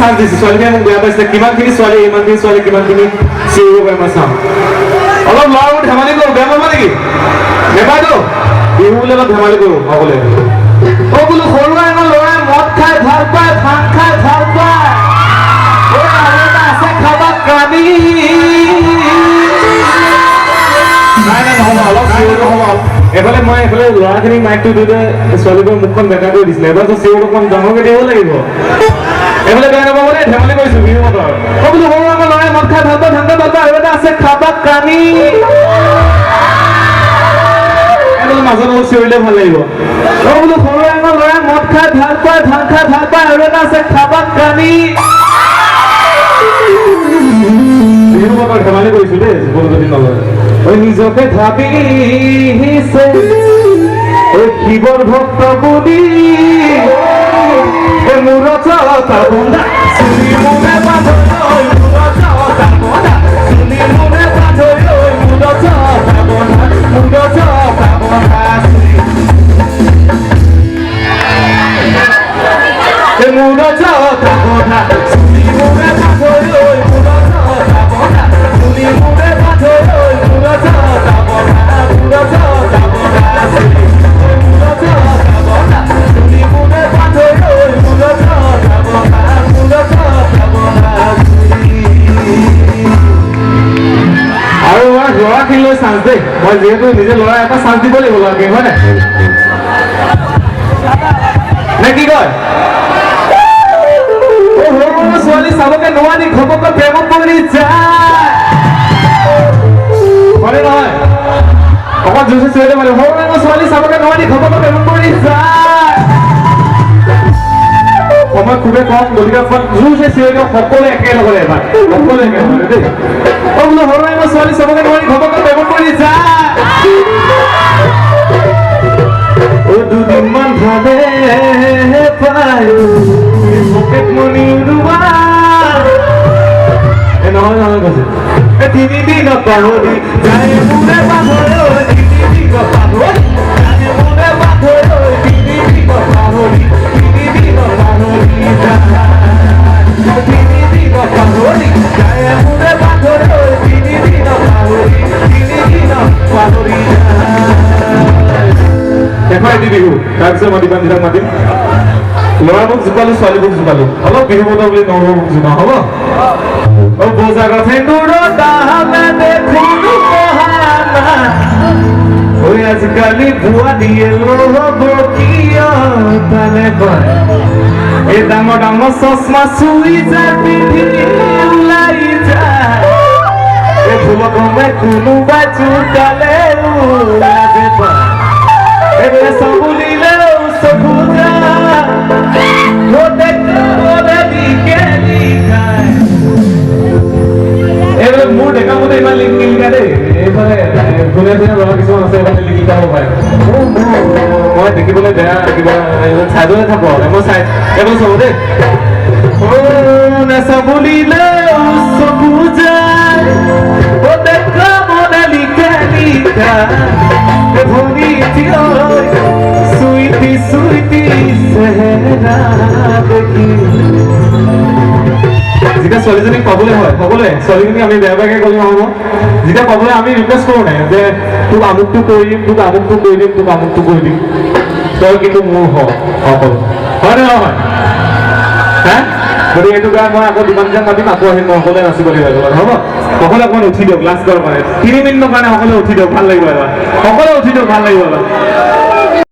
chance দিছোঁ ছোৱালীজনীয়ে মোক বেয়া পাইছিলে কিমানখিনি ছোৱালী ইমানখিনি ছোৱালী কিমানখিনি চিঞৰিব পাৰে মই চাম অলপ ল'ৰাবোৰ ধেমালি কৰোঁ বেয়া পাবা নেকি নেপায়তো বিহু বুলি অলপ ধেমালি কৰোঁ সকলোৱে অ' বোলো সৰু এজন ল'ৰাই মদ খাই ভাল পায় ভাং খাই ভাল পায় আৰু এটা আছে খাবা কানি নাই নাই নহ'ব অলপ চিঞৰিব হ'ব এফালে মই এইফালে ল'ৰাখিনিক মাইকটো দিওঁতে ছোৱালীবোৰৰ মুখখন বেকা কৰি দিছিলে এবাৰ চিঞৰিব অকণমান ডাঙৰকৈ দিব লাগিব এইফালে বেয়া নাপাব দেই ধেমালি কৰিছোঁ বিহু বতৰ অ' বোলো সৰু এজন ল'ৰাই মদ খাই ভাল পায় ভাং খাই ভাল পায় আৰু এটা আছে খাবা কানি মাজত অলপ চিঞৰিলে ভাল লাগিব অ' বোলো সৰু এজন ল'ৰাই মদ খাই ভাল পায় ভাং খাই ভাল পায় আৰু এটা আছে খাবা কানি বিহু বতৰ ধেমালি কৰিছোঁ দেই জীৱন যদি নলয় ঐ নিজকে ভাবিছে ঐ শিৱৰ ভক্ত বুলি মোৰ চতা বন্ধা চুলি মোৰে বান্ধৈ মোৰ চতা বন্ধা চুলি মোৰে বান্ধৈ মোৰ চতা বন্ধা মোৰ চতা বন্ধা মোৰ চতা বন্ধা চুলি মোৰে বান্ধৈ মোৰ চতা বন্ধা চুলি মোৰে বান্ধৈ মোৰ চতা বন্ধা মোৰ চতা বন্ধা চুলি মোৰ চতা বন্ধা চুলি মোৰে বান্ধৈ মোৰ চতা বন্ধা মোৰ চতা বন্ধা আৰু ল'ৰাখিনিলৈ চান্স দেই মই যিহেতু নিজে ল'ৰা এটা চান্স দিব লাগিব ল'ৰাখিনি হয় নাই নে কি কয় ছোৱালী চাবকে নোৱাৰি ঘপককৈ প্ৰেমত পৰি যায় হয়নে নহয় অকণ জোৰছে চিঞৰিলে মানে সৰু ডাঙৰ ছোৱালী চাবকে নোৱাৰি ঘপককৈ প্ৰেমত পৰি যায় সময় খুবেই কম গতিকে অকণ জোৰছে চিঞৰিলে সকলোৱে একেলগতে এবাৰ সকলোৱে একেলগতে দেই অ' বোলো সৰু ডাঙৰ ছোৱালী চাবকে নোৱাৰি ঘপককৈ প্ৰেমত পৰি যায় অ' দুদিনমান ভাবে পাই পকেট মনি উৰুৱা নহয় নহয় কৈছে তিনিদিনত পাহৰি যায় মোৰে পাহৰি তিনিদিনত পাহৰি যায় মোৰে পাহৰি তিনিদিনত পাহৰি তিনিদিনত পাহৰি যায় তিনিদিনত পাহৰি যায় মোৰে পাহৰি তিনিদিনত পাহৰি তিনিদিনত পাহৰি যায় দেখাই দি বিহু তাৰপিছত মই দীপাঞ্জিতাক মাতিম ল'ৰাবোৰক জোকালো ছোৱালীবোৰক জোকালো অলপ বিহু বতৰ বুলি নহ'ব জোকা হ'ব অ' বজাৰ আজিকালি ভুৱা দিয়ে ল'ব কিয় তালে কয় এই ডাঙৰ ডাঙৰ চশমা চুই যায় পিন্ধি ওলাই যায় এই ভুলকমে কোনোবাই চোতালে ওলাবে পায় এইবোৰে চকুলিলেও চকু যায় এইবাৰ মোৰ ডেকা মতে ইমান লিখিকা দেই এইফালে ধুনীয়া ধুনীয়া ল'ৰা কিছুমান আছে এইফালে লিখিকা হ'ব পাৰে মই দেখিবলৈ বেয়া কিবা চাইডলৈ থাকো মই চাই এইফালে চাব দেই নেচাবুলিলেও চকু যায় ডেকা মনে লিখা লিখা ভৰি চুইটি চুইটি চেহেৰা দেখি যেতিয়া ছোৱালীজনীক পাবলৈ হয় সকলোৱে ছোৱালীজনীক আমি বেয়া বেয়াকৈ ক'লে নহ'ব যেতিয়া পাবলৈ আমি ৰিকুৱেষ্ট কৰোঁ নাই যে তোক আমুকটো কৰি দিম তোক আমুকটো কৰি দিম তোক আমুকটো কৰি দিম তই কিন্তু মোৰ সকলো হয় নে নহয় হা গতিকে এইটো কাৰণে মই আকৌ দীপাঞ্জিতাক মাতিম আকৌ আহিম মই সকলোৱে নাচিব লাগিব হ'ব সকলোৱে অকণমান উঠি দিয়ক লাষ্ট কৰাৰ কাৰণে 3 মিনিটৰ কাৰণে সকলোৱে উঠি দিয়ক ভাল লাগিব এবাৰ সকলোৱে উঠি দিয়ক ভাল লাগিব এবাৰ